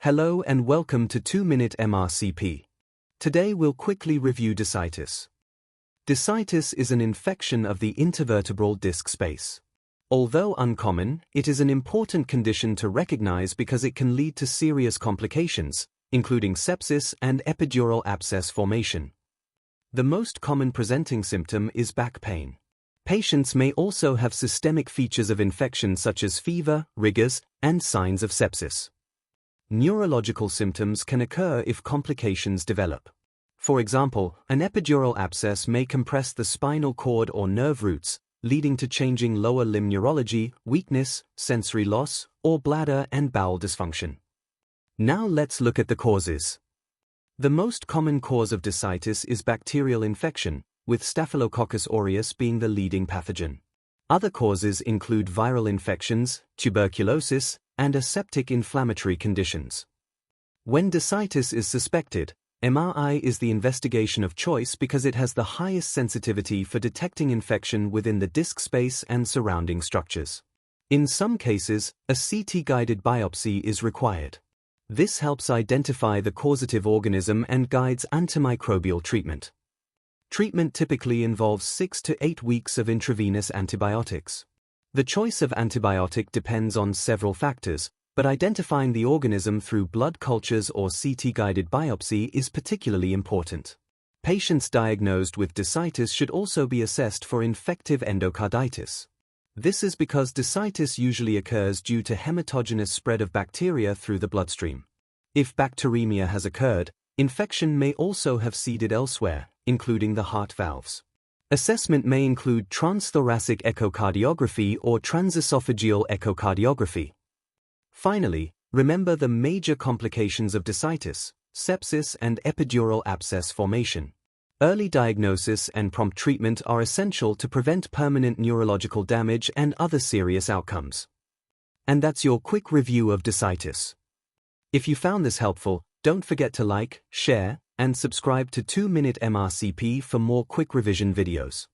Hello and welcome to 2-Minute MRCP. Today we'll quickly review Discitis. Discitis is an infection of the intervertebral disc space. Although uncommon, it is an important condition to recognize because it can lead to serious complications, including sepsis and epidural abscess formation. The most common presenting symptom is back pain. Patients may also have systemic features of infection such as fever, rigors, and signs of sepsis. Neurological symptoms can occur if complications develop. For example, an epidural abscess may compress the spinal cord or nerve roots, leading to changing lower limb neurology, weakness, sensory loss, or bladder and bowel dysfunction. Now let's look at the causes. The most common cause of Discitis is bacterial infection, with Staphylococcus aureus being the leading pathogen. Other causes include viral infections, tuberculosis, and aseptic inflammatory conditions. When Discitis is suspected, MRI is the investigation of choice because it has the highest sensitivity for detecting infection within the disc space and surrounding structures. In some cases, a CT-guided biopsy is required. This helps identify the causative organism and guides antimicrobial treatment. Treatment typically involves 6 to 8 weeks of intravenous antibiotics. The choice of antibiotic depends on several factors, but identifying the organism through blood cultures or CT-guided biopsy is particularly important. Patients diagnosed with Discitis should also be assessed for infective endocarditis. This is because Discitis usually occurs due to hematogenous spread of bacteria through the bloodstream. If bacteremia has occurred, infection may also have seeded elsewhere, including the heart valves. Assessment may include transthoracic echocardiography or transesophageal echocardiography. Finally, remember the major complications of Discitis: sepsis and epidural abscess formation. Early diagnosis and prompt treatment are essential to prevent permanent neurological damage and other serious outcomes. And that's your quick review of Discitis. If you found this helpful, don't forget to like, share, and subscribe to 2-Minute MRCP for more quick revision videos.